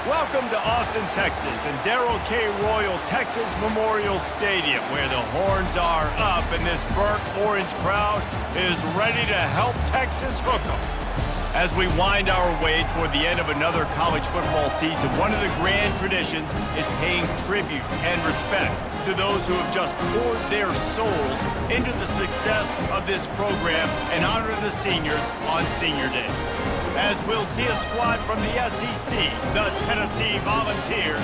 Welcome to Austin, Texas, and Darrell K. Royal Texas Memorial Stadium, where the horns are up and this burnt orange crowd is ready to help Texas hook 'em. As we wind our way toward the end of another college football season, one of the grand traditions is paying tribute and respect to those who have just poured their souls into the success of this program and honor the seniors on Senior Day. As we'll see a squad from the SEC, the Tennessee Volunteers,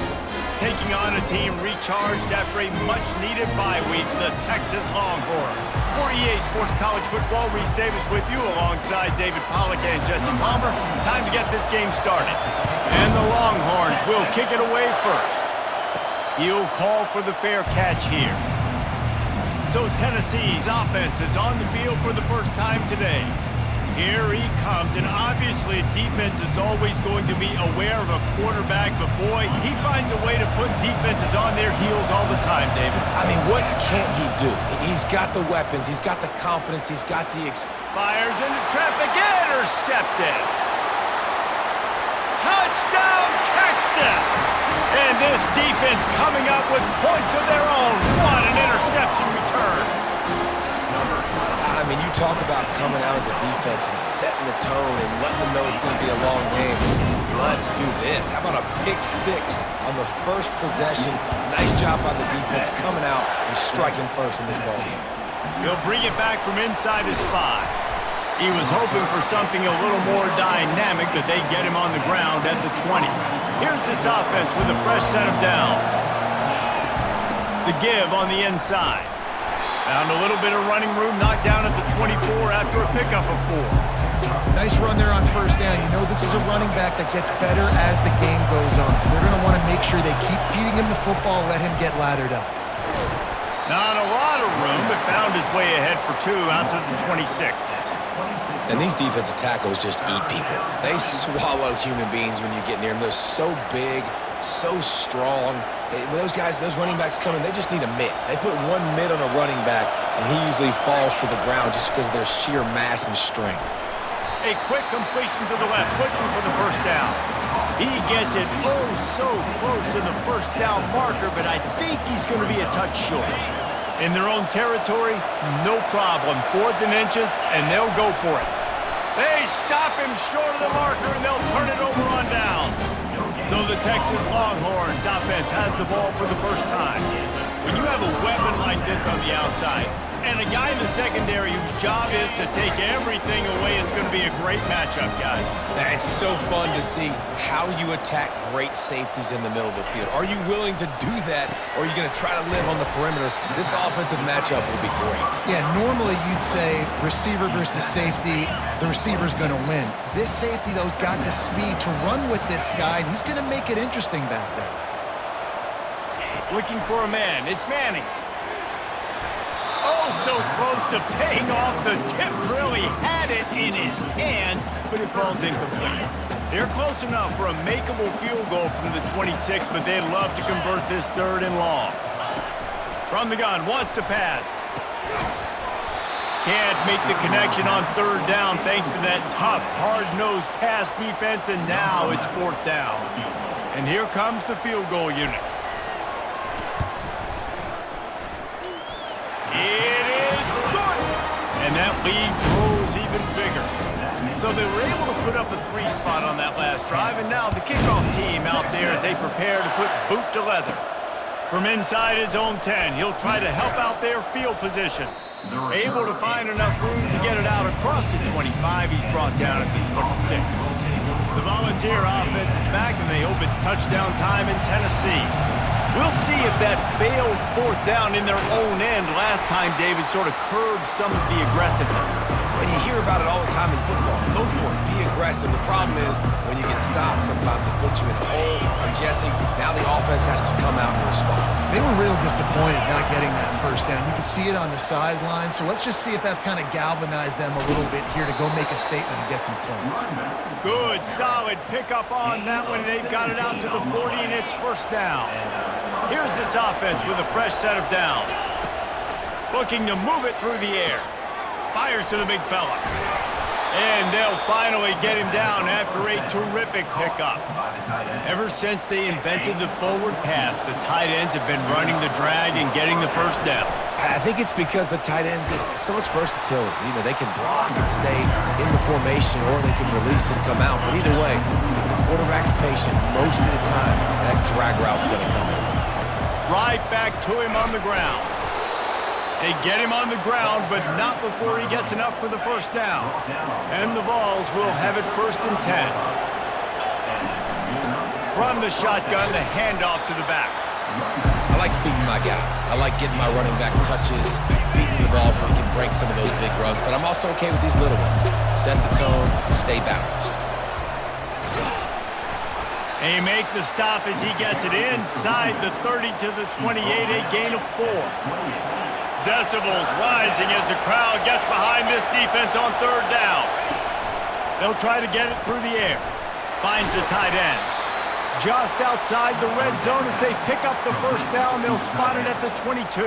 taking on a team recharged after a much-needed bye week, the Texas Longhorns. For EA Sports College Football, Reese Davis with you alongside David Pollack and Jesse Palmer. Time to get this game started. And the Longhorns will kick it away first. He'll call for the fair catch here. So Tennessee's offense is on the field for the first time today. Here he comes, and obviously defense is always going to be aware of a quarterback, but boy, he finds a way to put defenses on their heels all the time, David. I mean, what can't he do? He's got the weapons, he's got the confidence, he's got the Fires into traffic, intercepted. Touchdown, Texas! And this defense coming up with points of their own. What an interception return. I mean, you talk about coming out of the defense and setting the tone and letting them know it's going to be a long game. Let's do this. How about a pick six on the first possession? Nice job by the defense coming out and striking first in this ballgame. He'll bring it back from inside his 5. He was hoping for something a little more dynamic, but they get him on the ground at the 20. Here's this offense with a fresh set of downs. The give on the inside. Found a little bit of running room, knocked down at the 24 after a pickup of 4. Nice run there on first down. You know this is a running back that gets better as the game goes on, so they're going to want to make sure they keep feeding him the football, let him get lathered up. Not a lot of room, but found his way ahead for 2 out to the 26. And these defensive tackles just eat people. They swallow human beings when you get near them. They're so big, so strong. When those guys, those running backs come in, they just need a mitt. They put one mitt on a running back, and he usually falls to the ground just because of their sheer mass and strength. A quick completion to the left, looking for the first down. He gets it so close to the first down marker, but I think he's going to be a touch short. In their own territory, no problem. 4th and inches, and they'll go for it. They stop him short of the marker, and they'll turn it over on down. So the Texas Longhorns offense has the ball for the first time. When you have a weapon like this on the outside, and a guy in the secondary whose job is to take everything away, it's going to be a great matchup, guys. It's so fun to see how you attack great safeties in the middle of the field. Are you willing to do that, or are you going to try to live on the perimeter? This offensive matchup will be great. Yeah, normally you'd say receiver versus safety, the receiver's going to win. This safety, though, has got the speed to run with this guy, and he's going to make it interesting back there. Looking for a man. It's Manning. Oh, so close to paying off. The tip really had it in his hands, but it falls incomplete. They're close enough for a makeable field goal from the 26, but they'd love to convert this 3rd and long. From the gun, wants to pass. Can't make the connection on 3rd down thanks to that tough, hard-nosed pass defense, and now it's 4th down. And here comes the field goal unit. It is good! And that lead grows even bigger. So they were able to put up a 3 spot on that last drive, and now the kickoff team out there as they prepare to put boot to leather. From inside his own 10, he'll try to help out their field position. Able to find enough room to get it out across the 25, he's brought down at the 26. The Volunteer offense is back, and they hope it's touchdown time in Tennessee. We'll see if that failed 4th down in their own end last time, David, sort of curbed some of the aggressiveness. Well, you hear about it all the time in football. Go for it. Be aggressive. The problem is when you get stopped, sometimes it puts you in a hole. And Jesse, now the offense has to come out and respond. They were real disappointed not getting that first down. You could see it on the sideline, so let's just see if that's kind of galvanized them a little bit here to go make a statement and get some points. Good, solid pickup on that one. They've got it out to the 40, and it's 1st down. Here's this offense with a fresh set of downs. Looking to move it through the air. Fires to the big fella. And they'll finally get him down after a terrific pickup. Ever since they invented the forward pass, the tight ends have been running the drag and getting the first down. I think it's because the tight ends have so much versatility. You know, they can block and stay in the formation, or they can release and come out. But either way, if the quarterback's patient, most of the time, that drag route's going to come in. Right back to him on the ground. They get him on the ground, but not before he gets enough for the first down. And the Vols will have it 1st and 10. From the shotgun, the handoff to the back. I like feeding my guy. I like getting my running back touches, feeding the ball so he can break some of those big runs. But I'm also okay with these little ones. Set the tone, stay balanced. They make the stop as he gets it inside the 30 to the 28, a gain of 4. Decibels rising as the crowd gets behind this defense on 3rd down. They'll try to get it through the air. Finds the tight end. Just outside the red zone as they pick up the first down. They'll spot it at the 22.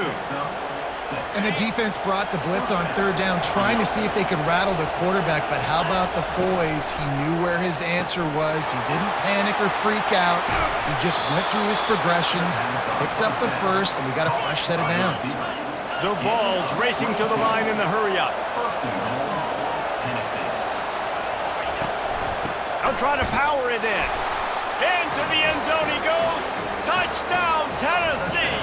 And the defense brought the blitz on 3rd down, trying to see if they could rattle the quarterback. But how about the poise? He knew where his answer was. He didn't panic or freak out. He just went through his progressions, picked up the first, and we got a fresh set of downs. The Vols racing to the line in the hurry-up. I'll try to power it in. Into the end zone he goes. Touchdown, Tennessee!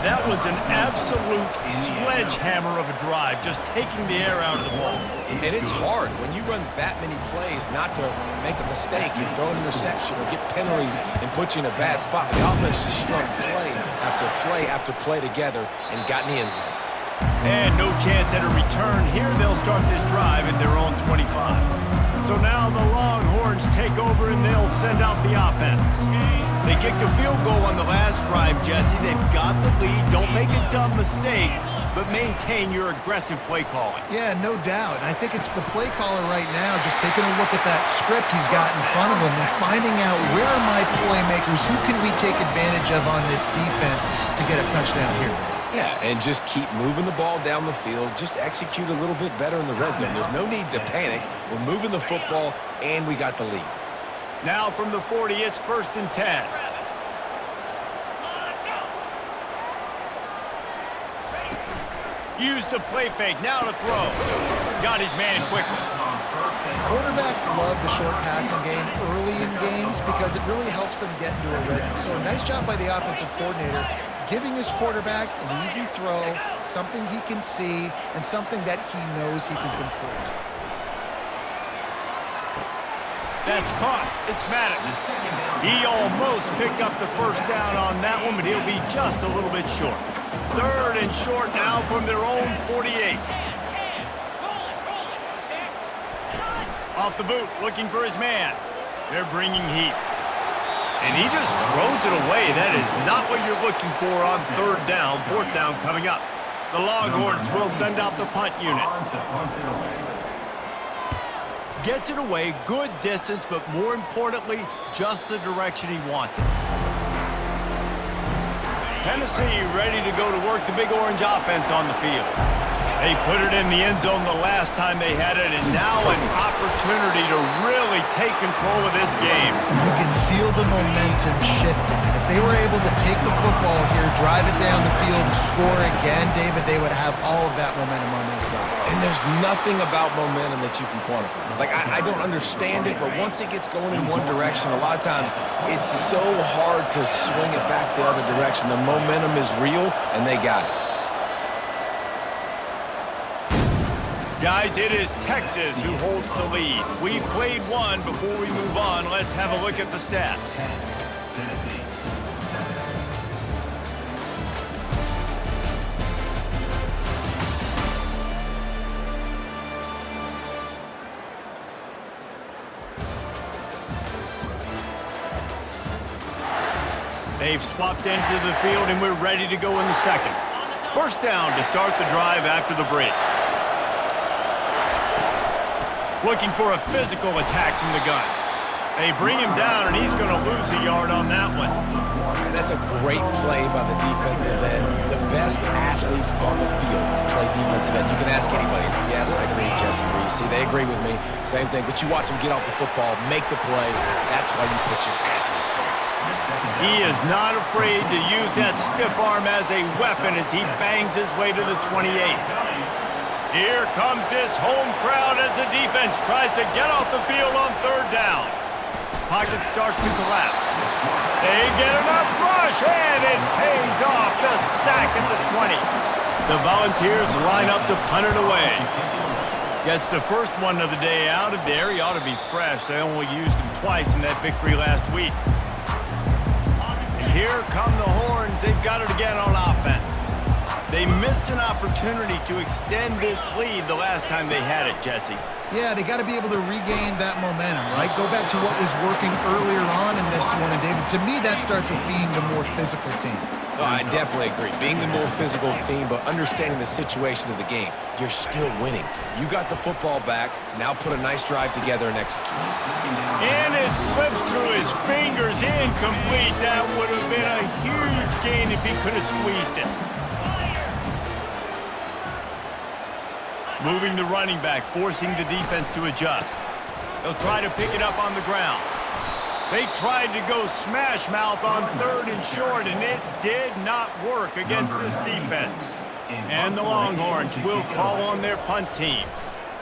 That was an absolute sledgehammer of a drive, just taking the air out of the ball. And it's hard when you run that many plays not to make a mistake and throw an interception or get penalties and put you in a bad spot. The offense just strung play after play after play together and got in the end zone. And no chance at a return. Here they'll start this drive at their own 25. So now the Longhorns take over and they'll send out the offense. They kicked a field goal on the last drive, Jesse. They've got the lead. Don't make a dumb mistake, but maintain your aggressive play calling. Yeah, no doubt. And I think it's the play caller right now just taking a look at that script he's got in front of him and finding out where are my playmakers, who can we take advantage of on this defense to get a touchdown here. Yeah, and just keep moving the ball down the field. Just execute a little bit better in the red zone. There's no need to panic. We're moving the football, and we got the lead. Now from the 40, it's 1st and 10. Use the play fake, now to throw. Got his man quickly. Quarterbacks love the short passing game early in games because it really helps them get into a rhythm. So nice job by the offensive coordinator, giving his quarterback an easy throw, something he can see, and something that he knows he can complete. That's caught. It's Maddox. He almost picked up the first down on that one, but he'll be just a little bit short. 3rd and short now from their own 48. Off the boot, looking for his man. They're bringing heat. And he just throws it away. That is not what you're looking for on 3rd down. 4th down coming up. The Longhorns will send out the punt unit. Gets it away, good distance, but more importantly, just the direction he wanted. Tennessee ready to go to work the Big Orange offense on the field. They put it in the end zone the last time they had it, and now an opportunity to really take control of this game. You can feel the momentum shifting. If they were able to take the football here, drive it down the field, and score again, David, they would have all of that momentum on their side. And there's nothing about momentum that you can quantify. Like, I don't understand it, but once it gets going in one direction, a lot of times it's so hard to swing it back the other direction. The momentum is real, and they got it. Guys, it is Texas who holds the lead. We've played one. Before we move on, let's have a look at the stats. They've swapped into the field, and we're ready to go in the second. First down to start the drive after the break. Looking for a physical attack from the gun. They bring him down, and he's going to lose a yard on that one. And that's a great play by the defensive end. The best athletes on the field play defensive end. You can ask anybody. Yes, I agree, Jesse Reese. See, they agree with me. Same thing. But you watch them get off the football, make the play. That's why you put your athletes there. He is not afraid to use that stiff arm as a weapon as he bangs his way to the 28. Here comes this home crowd as the defense tries to get off the field on third down. Pocket starts to collapse. They get enough rush, and it pays off the sack at the 20. The Volunteers line up to punt it away. Gets the first one of the day out of there. He ought to be fresh. They only used him twice in that victory last week. And here come the Horns. They've got it again on offense. They missed an opportunity to extend this lead the last time they had it, Jesse. Yeah, they got to be able to regain that momentum, right? Go back to what was working earlier on in this one. And, David, to me, that starts with being the more physical team. Oh, I definitely agree. Being the more physical team, but understanding the situation of the game. You're still winning. You got the football back. Now put a nice drive together and execute. And it slips through his fingers, incomplete. That would have been a huge gain if he could have squeezed it. Moving the running back, forcing the defense to adjust. They'll try to pick it up on the ground. They tried to go smash mouth on third and short, and it did not work against this defense. And the Longhorns will call on their punt team.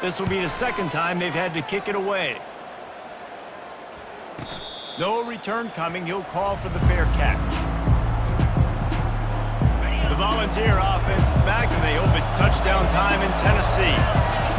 This will be the second time they've had to kick it away. No return coming. He'll call for the fair catch. The Volunteer offense is back, and they hope it's touchdown time in Tennessee.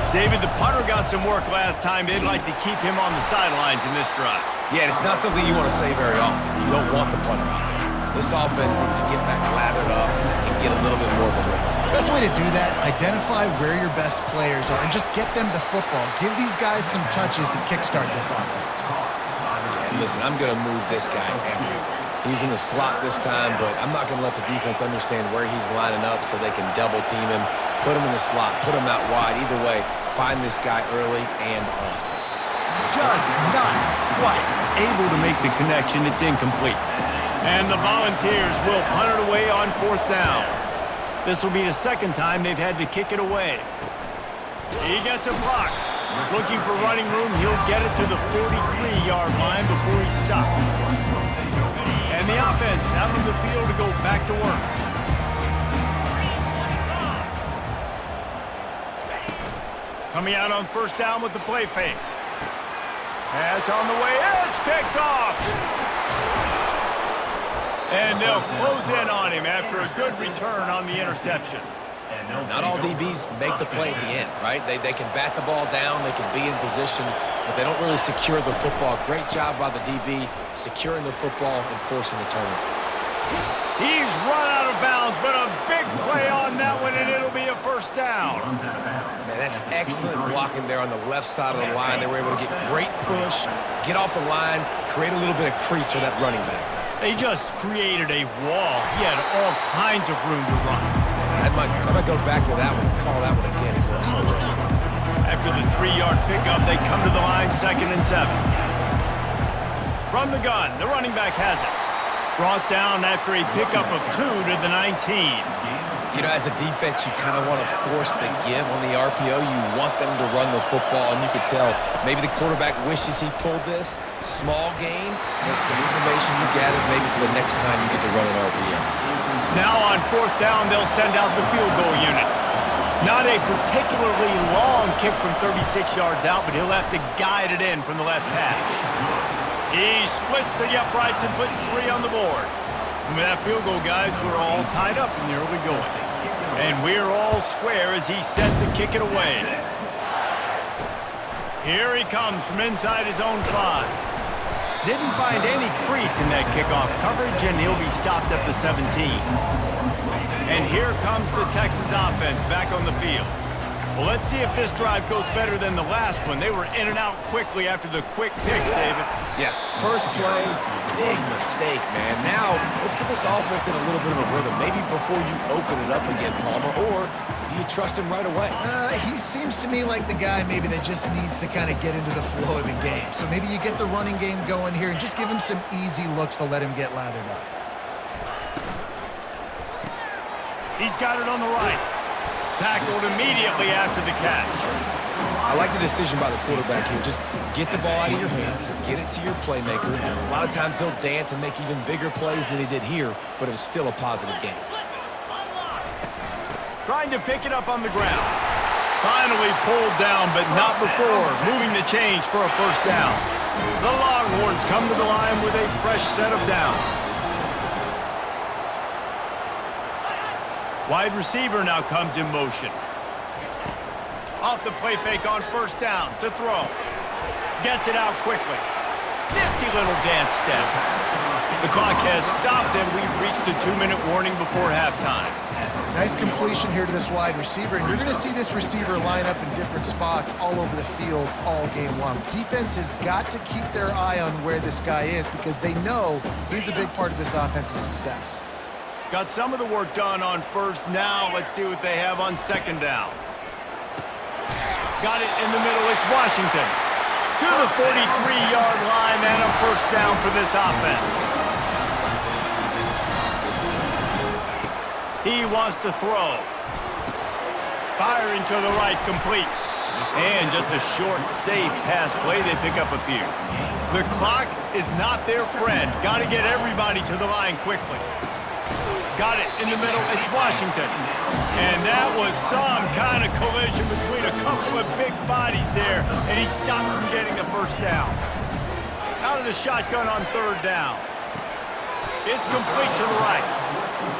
David, the punter got some work last time. They'd like to keep him on the sidelines in this drive. Yeah, it's not something you want to say very often. You don't want the punter out there. This offense needs to get back lathered up and get a little bit more of a rhythm. Best way to do that, identify where your best players are and just get them the football. Give these guys some touches to kickstart this offense. Yeah, and listen, I'm going to move this guy everywhere. He's in the slot this time, but I'm not going to let the defense understand where he's lining up so they can double team him, put him in the slot, put him out wide. Either way, find this guy early and often. Just not quite able to make the connection. It's incomplete. And the Volunteers will punt it away on fourth down. This will be the second time they've had to kick it away. He gets a block. Looking for running room, he'll get it to the 43-yard line before he stops. And the offense out on the field to go back to work. Coming out on first down with the play fake. Pass on the way. It's picked off. And they'll close in on him after a good return on the interception. Not all DBs make the play at the end, right? They can bat the ball down, they can be in position, but they don't really secure the football. Great job by the DB securing the football and forcing the turnover. He's run out of bounds, but a big play on that one, and it'll be a first down. Man, that's excellent blocking there on the left side of the line. They were able to get great push, get off the line, create a little bit of crease for that running back. They just created a wall. He had all kinds of room to run. I might go back to that one and call that one again. It worked so well. After the 3-yard pickup, they come to the line, 2nd and 7. From the gun, the running back has it. Brought down after a pickup of 2 to the 19. You know, as a defense, you kind of want to force the give on the RPO. You want them to run the football, and you could tell maybe the quarterback wishes he pulled this. Small gain, but some information you gathered maybe for the next time you get to run an RPO. Now on fourth down, they'll send out the field goal unit. Not a particularly long kick from 36 yards out, but he'll have to guide it in from the left hash. He splits the uprights and puts 3 on the board. And with that field goal, guys, we're all tied up in the early going. And we're all square as he's set to kick it away. Here he comes from inside his own 5. Didn't find any crease in that kickoff coverage, and he'll be stopped at the 17. And here comes the Texas offense back on the field. Well, let's see if this drive goes better than the last one. They were in and out quickly after the quick pick, David. Yeah, first play, big mistake, man. Now, let's get this offense in a little bit of a rhythm. Maybe before you open it up again, Palmer, or Do you trust him right away? He seems to me like the guy maybe that just needs to kind of get into the flow of the game. So maybe you get the running game going here and just give him some easy looks to let him get lathered up. He's got it on the right. Tackled immediately after the catch. I like the decision by the quarterback here. Just get the ball out of your hands, get it to your playmaker. A lot of times he'll dance and make even bigger plays than he did here, but it was still a positive game. Trying to pick it up on the ground. Finally pulled down, but not before moving the chains for a first down. The Longhorns come to the line with a fresh set of downs. Wide receiver now comes in motion. Off the play fake on first down to throw. Gets it out quickly. Nifty little dance step. The clock has stopped and we've reached the 2-minute warning before halftime. Nice completion here to this wide receiver, and you're going to see this receiver line up in different spots all over the field all game long. Defense has got to keep their eye on where this guy is because they know he's a big part of this offense's success. Got some of the work done on first. Now let's see what they have on second down. Got it in the middle. It's Washington. To the 43-yard line and a first down for this offense. He wants to throw. Firing to the right, complete. And just a short, safe pass play. They pick up a few. The clock is not their friend. Got to get everybody to the line quickly. Got it in the middle. It's Washington. And that was some kind of collision between a couple of big bodies there, and he stopped from getting the first down. Out of the shotgun on third down. It's complete to the right.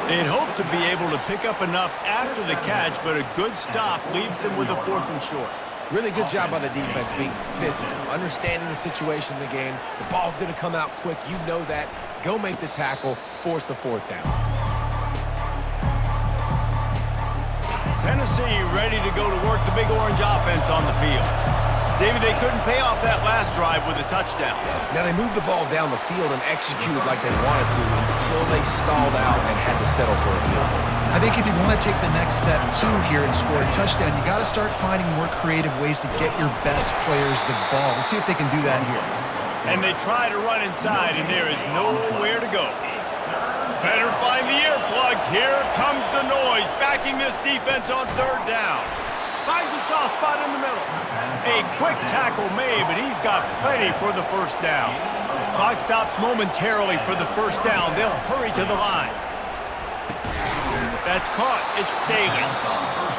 They'd hoped to be able to pick up enough after the catch, but a good stop leaves them with a 4th and short. Really good job by the defense being physical, understanding the situation in the game. The ball's going to come out quick. You know that. Go make the tackle, force the 4th down. Tennessee ready to go to work the Big Orange offense on the field. David, they couldn't pay off that last drive with a touchdown. Now, they moved the ball down the field and executed like they wanted to until they stalled out and had to settle for a field goal. I think if you want to take the next step, too, here and score a touchdown, you got to start finding more creative ways to get your best players the ball. Let's see if they can do that here. And they try to run inside, and there is nowhere to go. Better find the earplugs. Here comes the noise, backing this defense on third down. Finds a soft spot in the middle. A quick tackle made, but he's got plenty for the first down. Clock stops momentarily for the first down. They'll hurry to the line. That's caught. It's Staley.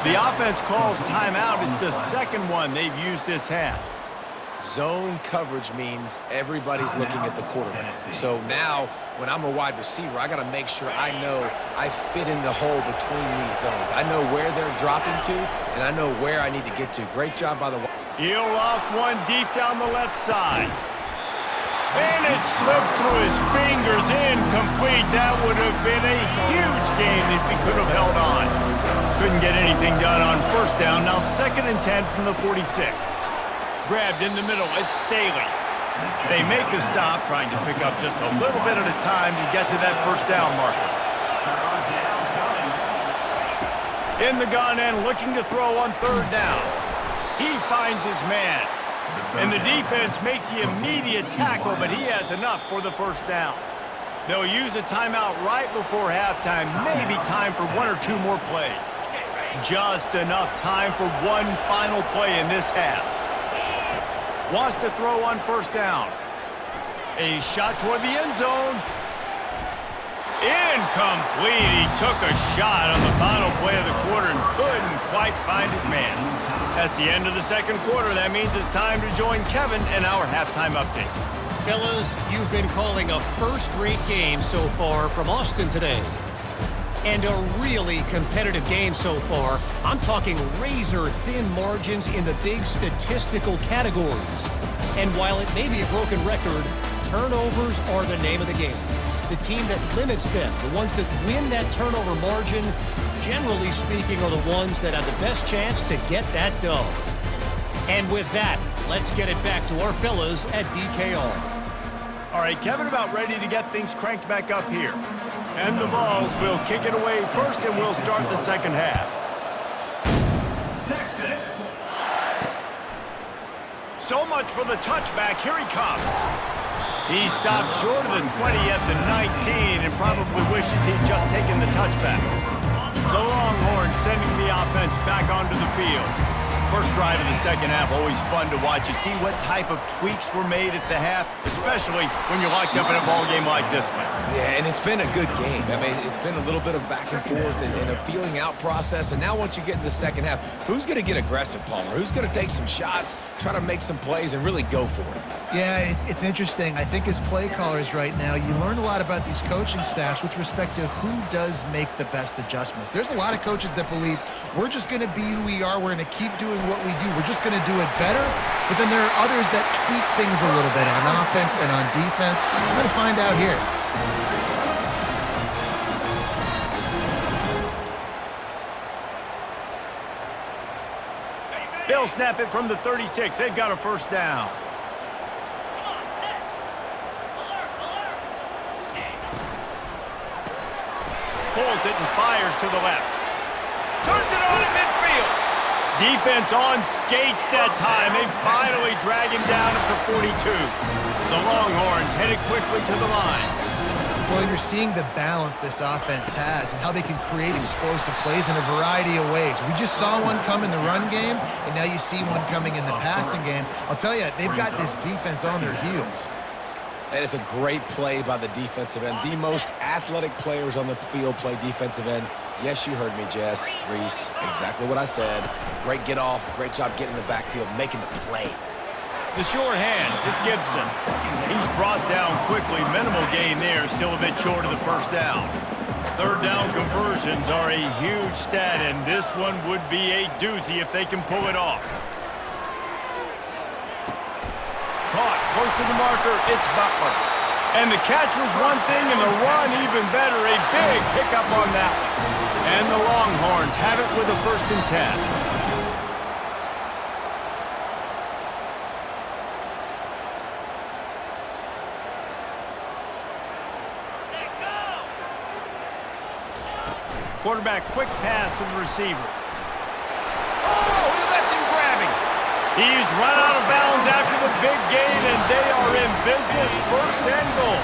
The offense calls timeout. It's the second one they've used this half. Zone coverage means everybody's looking at the quarterback. So now, when I'm a wide receiver, I got to make sure I know I fit in the hole between these zones. I know where they're dropping to, and I know where I need to get to. Great job by the... He'll loft one deep down the left side. And it slips through his fingers, incomplete. That would have been a huge game if he could have held on. Couldn't get anything done on first down. Now 2nd and 10 from the 46. Grabbed in the middle, it's Staley. They make the stop, trying to pick up just a little bit at a time to get to that first down marker. In the gun and looking to throw on third down. He finds his man. And the defense makes the immediate tackle, but he has enough for the first down. They'll use a timeout right before halftime, maybe time for 1 or 2 more plays. Just enough time for one final play in this half. Wants to throw on first down. A shot toward the end zone. Incomplete. He took a shot on the final play of the quarter and couldn't quite find his man. That's the end of the second quarter. That means it's time to join Kevin in our halftime update. Fellas, you've been calling a first-rate game so far from Austin today. And a really competitive game so far. I'm talking razor-thin margins in the big statistical categories. And while it may be a broken record, turnovers are the name of the game. The team that limits them, the ones that win that turnover margin, generally speaking, are the ones that have the best chance to get that dub. And with that, let's get it back to our fellas at DKR. All right, Kevin about ready to get things cranked back up here. And the Vols will kick it away first, and we'll start the second half. So much for the touchback. Here he comes. He stopped short of the 20 at the 19 and probably wishes he'd just taken the touchback. The Longhorns sending the offense back onto the field. First drive of the second half, always fun to watch. You see what type of tweaks were made at the half, especially when you're locked up in a ball game like this one. Yeah, and it's been a good game. I mean, it's been a little bit of back and forth and a feeling out process. And now once you get in the second half, who's going to get aggressive, Palmer? Who's going to take some shots, try to make some plays, and really go for it? Yeah, it's interesting. I think as play callers right now, you learn a lot about these coaching staffs with respect to who does make the best adjustments. There's a lot of coaches that believe we're just going to be who we are. We're going to keep doing what we do. We're just going to do it better. But then there are others that tweak things a little bit on offense and on defense. We're going to find out here. They'll snap it from the 36. They've got a first down. Pulls it and fires to the left. Turns it on in midfield. Defense on skates that time. They finally drag him down at the 42. The Longhorns headed quickly to the line. Well, you're seeing the balance this offense has and how they can create explosive plays in a variety of ways. We just saw one come in the run game, and now you see one coming in the passing game. I'll tell you, they've got this defense on their heels. And it's a great play by the defensive end. The most athletic players on the field play defensive end. Yes, you heard me, Jess, Reese. Exactly what I said. Great get off. Great job getting in the backfield, making the play. The sure hands, it's Gibson. He's brought down quickly. Minimal gain there, still a bit short of the first down. Third down conversions are a huge stat, and this one would be a doozy if they can pull it off. Caught, close to the marker, it's Butler. And the catch was one thing, and the run even better. A big pickup on that one. And the Longhorns have it with a 1st and 10. Quarterback, quick pass to the receiver. Oh, he left him grabbing. He's run out of bounds after the big gain, and they are in business. 1st and goal.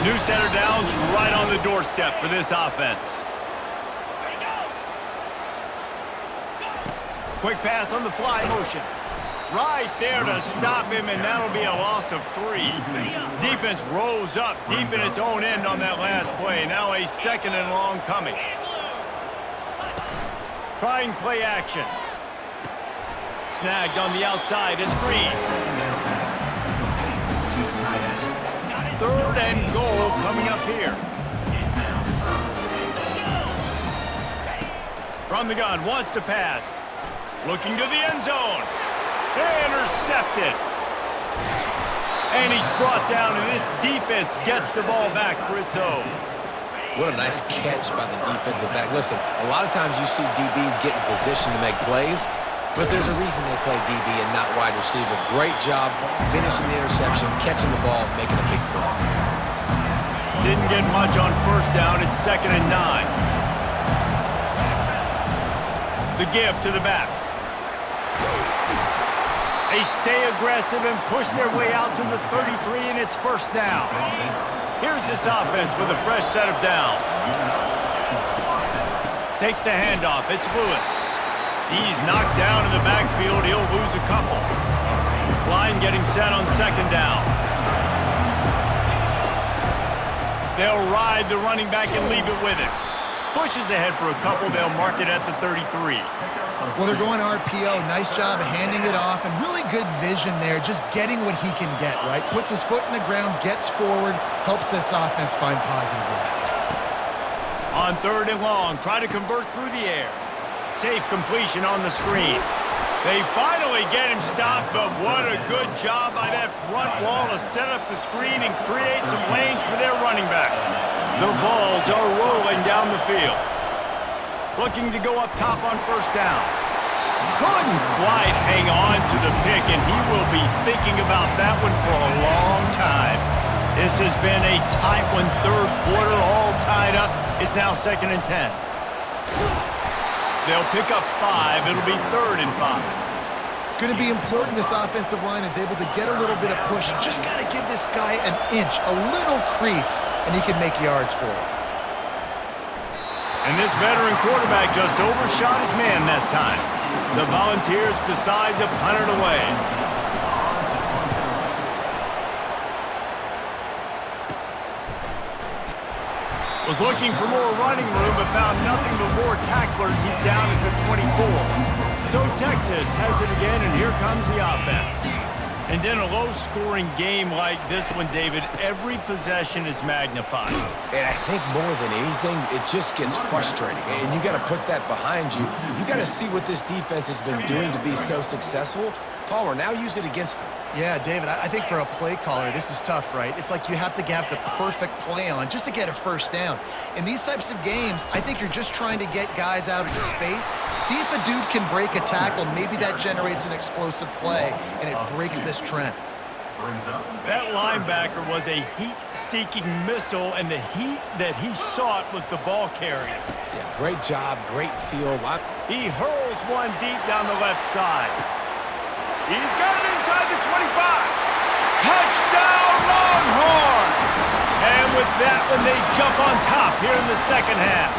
New center downs right on the doorstep for this offense. Quick pass on the fly motion. Right there to stop him, and that'll be a loss of 3. Defense rolls up deep in its own end on that last play. Now a 2nd and long coming. Trying play action. Snagged on the outside, it's Green. 3rd and goal coming up here. From the gun, wants to pass. Looking to the end zone. Intercepted. And he's brought down, and this defense gets the ball back for its own. What a nice catch by the defensive back. Listen, a lot of times you see DBs get in position to make plays, but there's a reason they play DB and not wide receiver. Great job finishing the interception, catching the ball, making a big play. Didn't get much on 1st down. It's 2nd and 9. The give to the back. They stay aggressive and push their way out to the 33, and it's 1st down. Here's this offense with a fresh set of downs. Takes the handoff. It's Lewis. He's knocked down in the backfield. He'll lose a couple. Line getting set on 2nd down. They'll ride the running back and leave it with him. Pushes ahead for a couple. They'll mark it at the 33. Well, they're going RPO. Nice job handing it off, and really good vision there, just getting what he can get, right? Puts his foot in the ground, gets forward, helps this offense find positive yards. On 3rd and long, try to convert through the air. Safe completion on the screen. They finally get him stopped, but what a good job by that front wall to set up the screen and create some lanes for their running back. The Vols are rolling down the field. Looking to go up top on 1st down. Couldn't quite hang on to the pick, and he will be thinking about that one for a long time. This has been a tight one, 3rd quarter, all tied up. It's now 2nd and 10. They'll pick up 5. It'll be 3rd and 5. It's going to be important this offensive line is able to get a little bit of push. Just got to give this guy an inch, a little crease, and he can make yards for it. And this veteran quarterback just overshot his man that time. The Volunteers decide to punt it away. Was looking for more running room, but found nothing but more tacklers. He's down at the 24. So Texas has it again, and here comes the offense. And in a low-scoring game like this one, David, every possession is magnified. And I think more than anything, it just gets frustrating. And you got to put that behind you. You got to see what this defense has been doing to be so successful. Palmer, now use it against them. Yeah, David, I think for a play caller, this is tough, right? It's like you have to have the perfect play on just to get a first down. In these types of games, I think you're just trying to get guys out of space, see if a dude can break a tackle. Maybe that generates an explosive play, and it breaks this trend. That linebacker was a heat-seeking missile, and the heat that he sought was the ball carrier. Yeah, great job, great feel. He hurls one deep down the left side. He's got it inside the 25. Touchdown, Longhorns! And with that one, they jump on top here in the second half.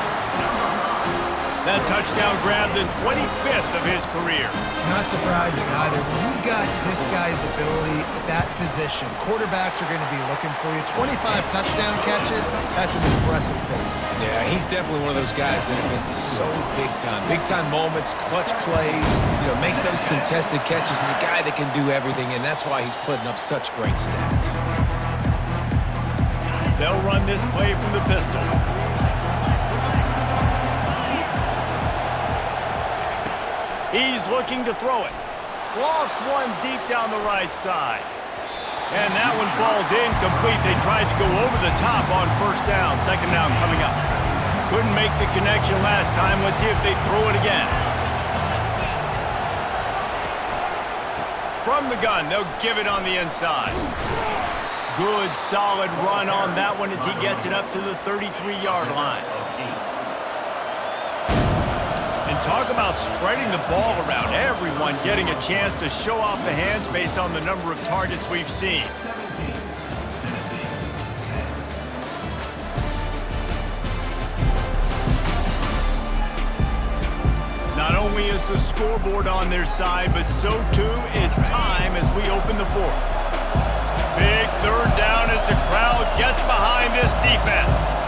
That touchdown grabbed the 25th of his career. Not surprising either. When you've got this guy's ability at that position, quarterbacks are going to be looking for you. 25 touchdown catches, that's an impressive feat. Yeah, he's definitely one of those guys that have been so big-time. Big-time moments, clutch plays, makes those contested catches. He's a guy that can do everything, and that's why he's putting up such great stats. They'll run this play from the pistol. He's looking to throw it. Lofts one deep down the right side. And that one falls incomplete. They tried to go over the top on first down. Second down coming up. Couldn't make the connection last time. Let's see if they throw it again. From the gun, they'll give it on the inside. Good, solid run on that one as he gets it up to the 33-yard line. And talk about spreading the ball around. Everyone getting a chance to show off the hands based on the number of targets we've seen. Not only is the scoreboard on their side, but so too is time as we open the fourth. Big third down as the crowd gets behind this defense.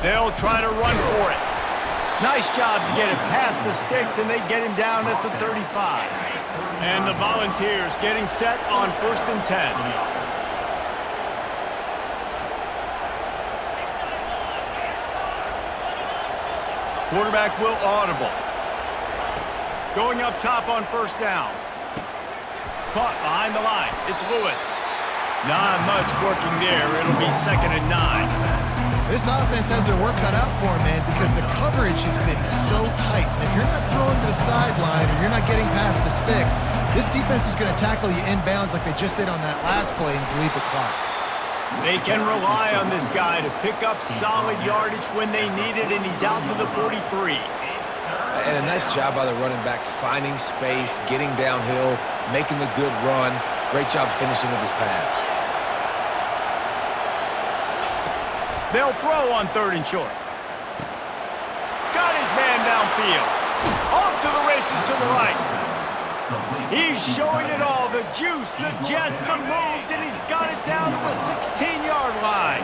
They'll try to run for it. Nice job to get it past the sticks, and they get him down at the 35. And the Volunteers getting set on 1st and 10. Quarterback will audible. Going up top on first down. Caught behind the line. It's Lewis. Not much working there. It'll be 2nd and 9. This offense has their work cut out for them, man, because the coverage has been so tight. And if you're not throwing to the sideline or you're not getting past the sticks, this defense is going to tackle you inbounds like they just did on that last play and bleed the clock. They can rely on this guy to pick up solid yardage when they need it, and he's out to the 43. And a nice job by the running back, finding space, getting downhill, making the good run. Great job finishing with his pads. They'll throw on 3rd and short. Got his man downfield. Off to the races to the right. He's showing it all. The juice, the jets, the moves, and he's got it down to the 16-yard line.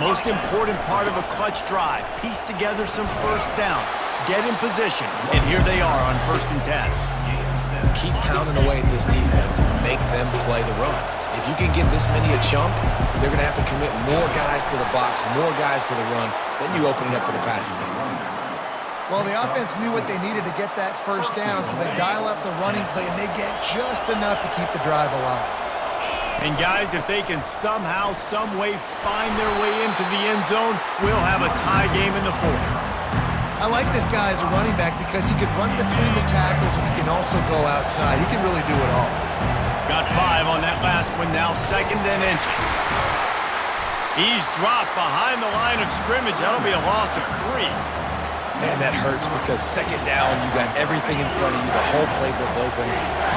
Most important part of a clutch drive. Piece together some first downs. Get in position. And here they are on 1st and 10. Keep pounding away at this defense and make them play the run. If you can get this many a chunk, they're going to have to commit more guys to the box, more guys to the run. Then you open it up for the passing game. Well, the offense knew what they needed to get that first down, so they dial up the running play, and they get just enough to keep the drive alive. And guys, if they can somehow, some way find their way into the end zone, we'll have a tie game in the fourth. I like this guy as a running back because he can run between the tackles and he can also go outside. He can really do it all. Got 5 on that last one now, 2nd and inches. He's dropped behind the line of scrimmage. That'll be a loss of 3. Man, that hurts because second down, you got everything in front of you, the whole playbook open.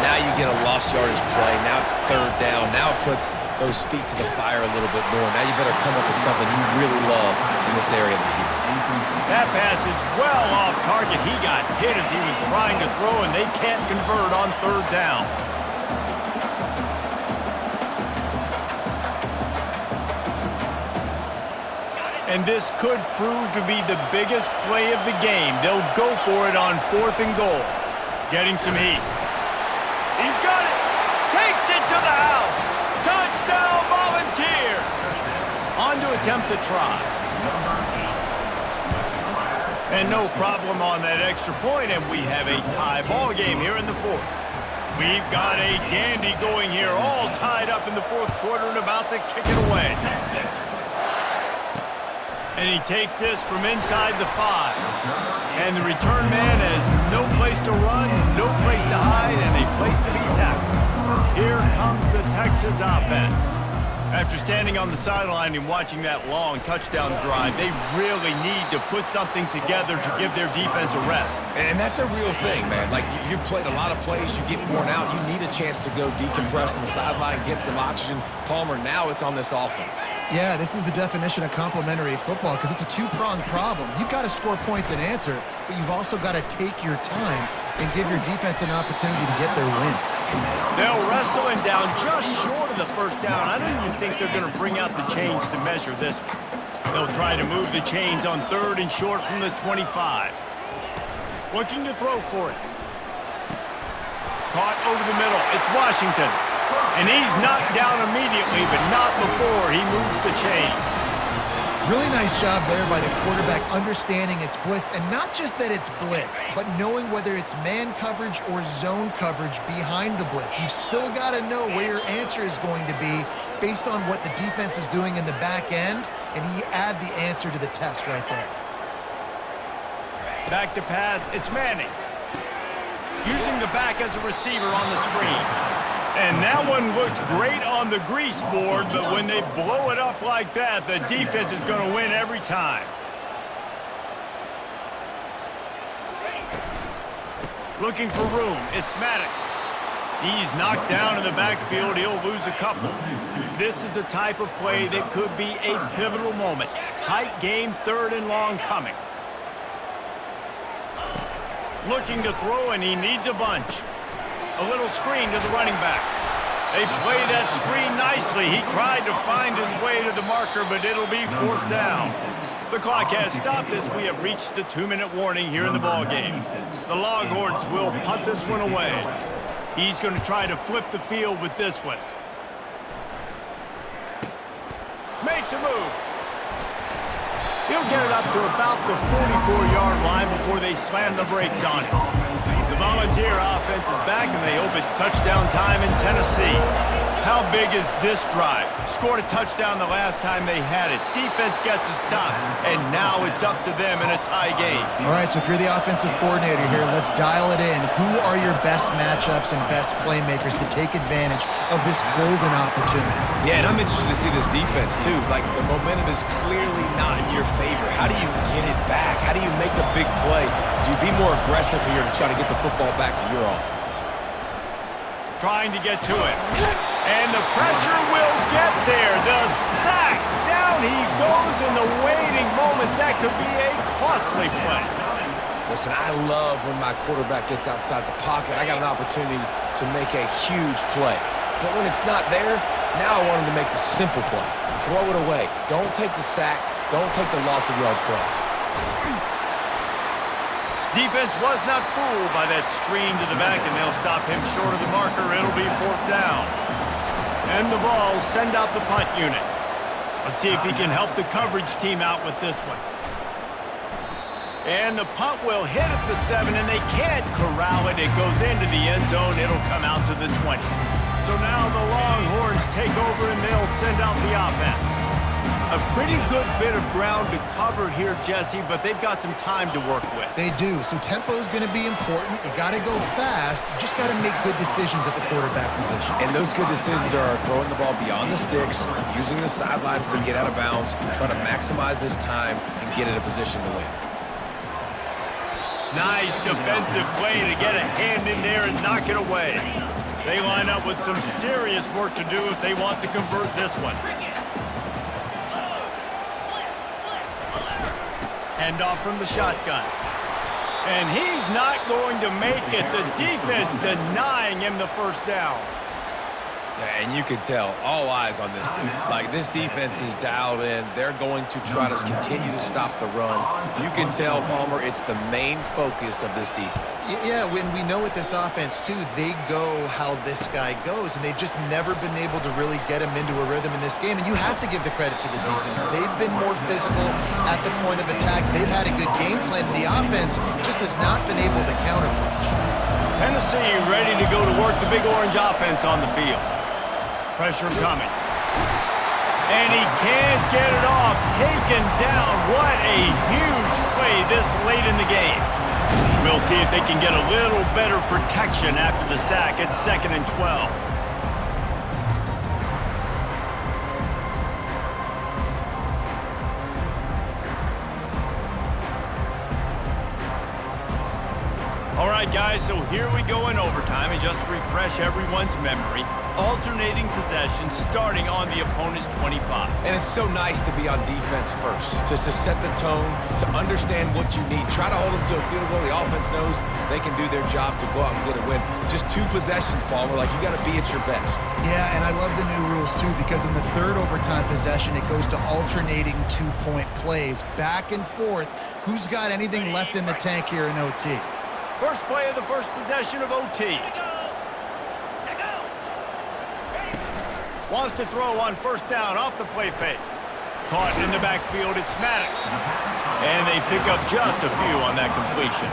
Now you get a lost yardage play. Now it's third down. Now it puts those feet to the fire a little bit more. Now you better come up with something you really love in this area of the field. That pass is well off target. He got hit as he was trying to throw, and they can't convert on third down. And this could prove to be the biggest play of the game. They'll go for it on 4th and goal. Getting some heat. He's got it. Takes it to the house. Touchdown, Volunteers. On to attempt the try. And no problem on that extra point, and we have a tie ball game here in the 4th. We've got a dandy going here, all tied up in the 4th quarter and about to kick it away. And he takes this from inside the 5. And the return man has no place to run, no place to hide, and a place to be tackled. Here comes the Texas offense. After standing on the sideline and watching that long touchdown drive, they really need to put something together to give their defense a rest. And that's a real thing, man. Like, you played a lot of plays, you get worn out, you need a chance to go decompress on the sideline, get some oxygen. Palmer, now it's on this offense. Yeah, this is the definition of complementary football because it's a two-pronged problem. You've got to score points and answer, but you've also got to take your time and give your defense an opportunity to get their win. They'll wrestle him down just short of the first down. I don't even think they're going to bring out the chains to measure this one. They'll try to move the chains on 3rd and short from the 25. Looking to throw for it. Caught over the middle. It's Washington. And he's knocked down immediately, but not before he moves the chains. Really nice job there by the quarterback understanding it's blitz, and not just that it's blitz, but knowing whether it's man coverage or zone coverage behind the blitz. You've still got to know where your answer is going to be based on what the defense is doing in the back end, and he add the answer to the test right there. Back to pass, it's Manning. Using the back as a receiver on the screen. And that one looked great on the grease board, but when they blow it up like that, the defense is going to win every time. Looking for room, it's Maddox. He's knocked down in the backfield. He'll lose a couple. This is the type of play that could be a pivotal moment. Tight game, 3rd and long coming. Looking to throw, and he needs a bunch. A little screen to the running back. They play that screen nicely. He tried to find his way to the marker, but it'll be 4th down. The clock has stopped as we have reached the 2-minute warning here in the ballgame. The Longhorns will punt this one away. He's going to try to flip the field with this one. Makes a move. He'll get it up to about the 44-yard line before they slam the brakes on him. The Volunteer offense is back, and they hope it's touchdown time in Tennessee. How big is this drive? Scored a touchdown the last time they had it. Defense gets a stop, and now it's up to them in a tie game. All right, so if you're the offensive coordinator here, let's dial it in. Who are your best matchups and best playmakers to take advantage of this golden opportunity? Yeah, and I'm interested to see this defense, too. Like, the momentum is clearly not in your favor. How do you get it back? How do you make a big play? Do you be more aggressive here to try to get the football back to your offense? Trying to get to it. And the pressure will get there. The sack. Down he goes in the waiting moments. That could be a costly play. Listen, I love when my quarterback gets outside the pocket. I got an opportunity to make a huge play. But when it's not there, now I want him to make the simple play. Throw it away. Don't take the sack. Don't take the loss of yards plays. Defense was not fooled by that screen to the back, and they'll stop him short of the marker. It'll be 4th down. And the Vols send out the punt unit. Let's see if he can help the coverage team out with this one. And the punt will hit at the 7, and they can't corral it. It goes into the end zone. It'll come out to the 20. So now the Longhorns take over, and they'll send out the offense. A pretty good bit of ground to cover here, Jesse, but they've got some time to work with. They do. So tempo is going to be important. You got to go fast. You just got to make good decisions at the quarterback position. And those good decisions are throwing the ball beyond the sticks, using the sidelines to get out of bounds, trying to maximize this time and get in a position to win. Nice defensive play to get a hand in there and knock it away. They line up with some serious work to do if they want to convert this one. Hand off from the shotgun. And he's not going to make it. The defense denying him the first down. And you can tell, all eyes on this team. Like, this defense is dialed in. They're going to try to continue to stop the run. You can tell, Palmer, it's the main focus of this defense. Yeah, when we know with this offense, too, they go how this guy goes, and they've just never been able to really get him into a rhythm in this game. And you have to give the credit to the defense. They've been more physical at the point of attack. They've had a good game plan, and the offense just has not been able to counterpunch. Tennessee ready to go to work the Big Orange offense on the field. Pressure coming. And he can't get it off. Taken down. What a huge play this late in the game. We'll see if they can get a little better protection after the sack at 2nd and 12. All right, guys, so here we go in overtime, and just to refresh everyone's memory, alternating possession starting on the opponent's 25. And it's so nice to be on defense first, just to set the tone, to understand what you need. Try to hold them to a field goal. The offense knows they can do their job to go out and get a win. Just 2 possessions, Palmer. Like, you got to be at your best. Yeah, and I love the new rules, too, because in the third overtime possession, it goes to alternating 2-point plays, back and forth. Who's got anything left in the tank here in OT? First play of the first possession of OT. Wants to throw on first down off the play fake. Caught in the backfield, it's Maddox. And they pick up just a few on that completion.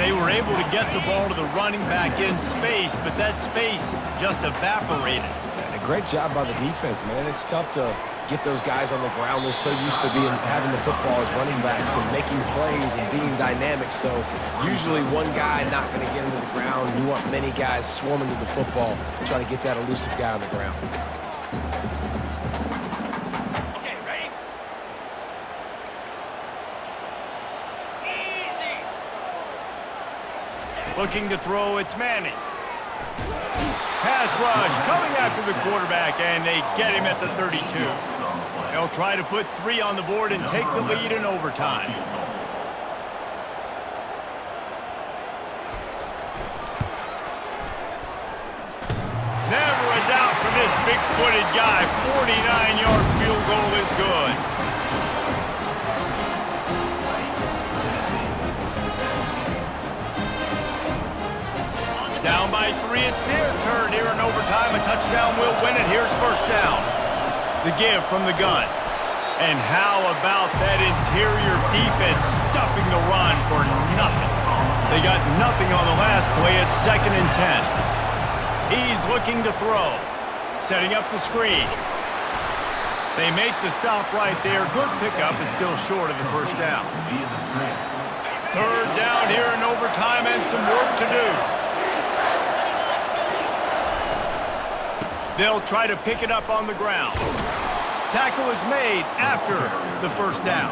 They were able to get the ball to the running back in space, but that space just evaporated. And a great job by the defense, man. It's tough to get those guys on the ground. They're so used to having the football as running backs and making plays and being dynamic. So usually one guy not going to get into the ground. You want many guys swarming to the football, trying to get that elusive guy on the ground. Okay, ready? Easy. Looking to throw, it's Manning. Pass rush coming after the quarterback, and they get him at the 32. They'll try to put 3 on the board and take the lead in overtime. Never a doubt for this big-footed guy. 49-yard field goal is good. Down by 3, it's their turn here in overtime. A touchdown will win it. Here's first down. The give from the gun. And how about that interior defense stuffing the run for nothing? They got nothing on the last play. It's 2nd and 10. He's looking to throw. Setting up the screen. They make the stop right there. Good pickup. It's still short of the first down. Third down here in overtime and some work to do. They'll try to pick it up on the ground. Tackle is made after the first down.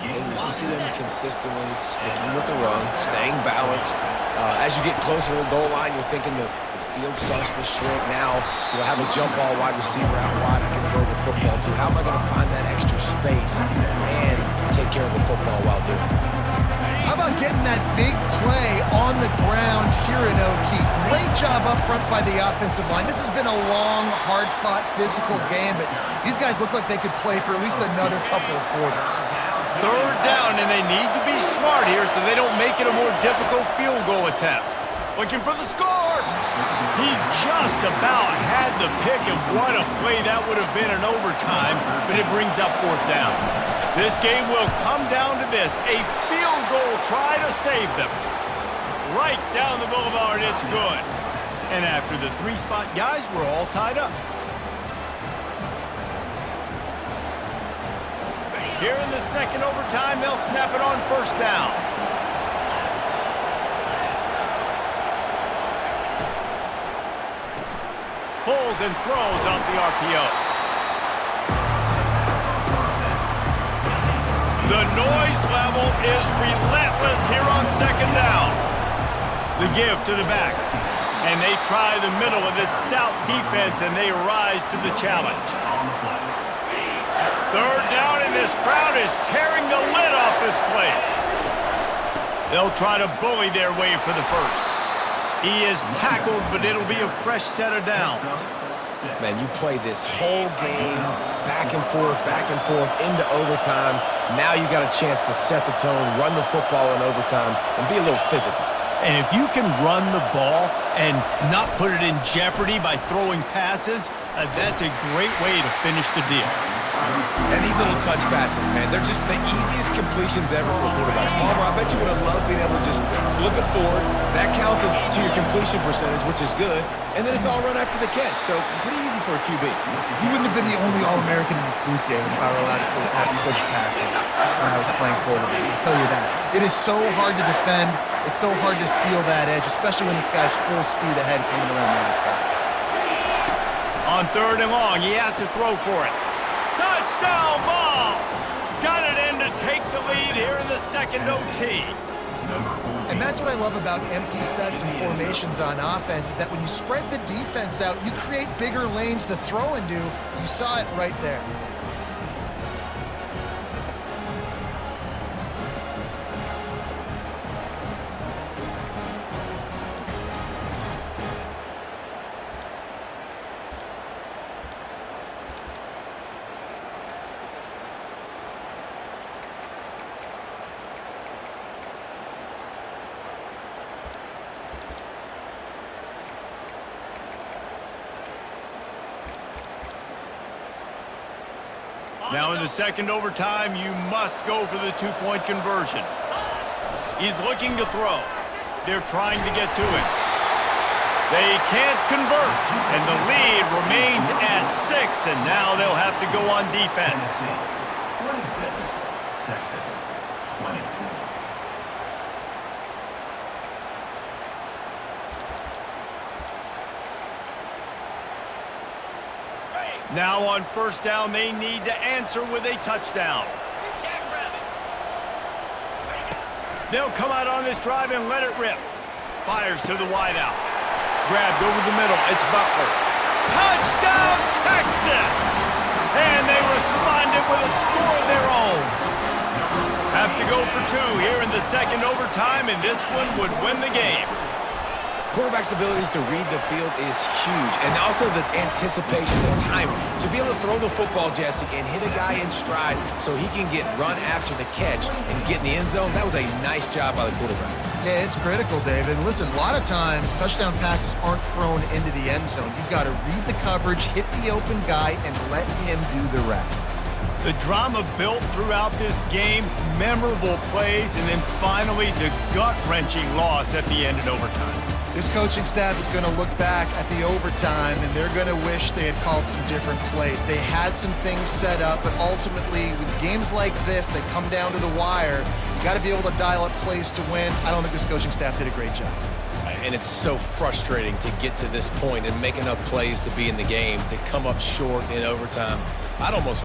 And you see them consistently sticking with the run, staying balanced. As you get closer to the goal line, you're thinking the field starts to shrink. Now, do I have a jump ball wide receiver out wide I can throw the football to? How am I going to find that extra space and take care of the football while doing it? How about getting that big play on the ground here in OT? Great job up front by the offensive line. This has been a long, hard-fought, physical game, but these guys look like they could play for at least another couple of quarters. Third down, and they need to be smart here so they don't make it a more difficult field goal attempt. Looking for the score. He just about had the pick, and what a play that would have been in overtime, but it brings up fourth down. This game will come down to this, a field goal try to save them. Right down the boulevard, it's good. And after the 3-spot guys, we're all tied up. Here in the second overtime, they'll snap it on first down. Pulls and throws off the RPO. The noise level is relentless here on second down. The give to the back. And they try the middle of this stout defense, and they rise to the challenge. Third down, and this crowd is tearing the lid off this place. They'll try to bully their way for the first. He is tackled, but it'll be a fresh set of downs. Man, you play this whole game back and forth into overtime. Now you got a chance to set the tone, run the football in overtime, and be a little physical. And if you can run the ball and not put it in jeopardy by throwing passes, that's a great way to finish the deal. And these little touch passes, man, they're just the easiest completions ever for quarterbacks. Palmer, I bet you would have loved being able to just flip it forward. That counts as to your completion percentage, which is good. And then it's all run after the catch, so pretty easy for a QB. You wouldn't have been the only All-American in this booth, David, if I were allowed to have push passes when I was playing quarterback. I'll tell you that. It is so hard to defend. It's so hard to seal that edge, especially when this guy's full speed ahead coming around the outside. On third and long, he has to throw for it. Touchdown ball! Got it in to take the lead here in the second OT. And that's what I love about empty sets and formations on offense is that when you spread the defense out, you create bigger lanes to throw into. You saw it right there. Now in the second overtime, you must go for the two-point conversion. He's looking to throw. They're trying to get to him. They can't convert, and the lead remains at 6, and now they'll have to go on defense. 26, Texas, 20. Now on first down, they need to answer with a touchdown. They'll come out on this drive and let it rip. Fires to the wideout. Grabbed over the middle. It's Butler. Touchdown, Texas! And they responded with a score of their own. Have to go for 2 here in the second overtime, and this one would win the game. Quarterback's abilities to read the field is huge, and also the anticipation, the timing. To be able to throw the football, Jesse, and hit a guy in stride so he can get run after the catch and get in the end zone, that was a nice job by the quarterback. Yeah, it's critical, David. Listen, a lot of times, touchdown passes aren't thrown into the end zone. You've got to read the coverage, hit the open guy, and let him do the rest. The drama built throughout this game, memorable plays, and then finally the gut-wrenching loss at the end in overtime. This coaching staff is going to look back at the overtime, and they're going to wish they had called some different plays. They had some things set up, but ultimately, with games like this, they come down to the wire. You got to be able to dial up plays to win. I don't think this coaching staff did a great job. And it's so frustrating to get to this point and make enough plays to be in the game, to come up short in overtime. I'd almost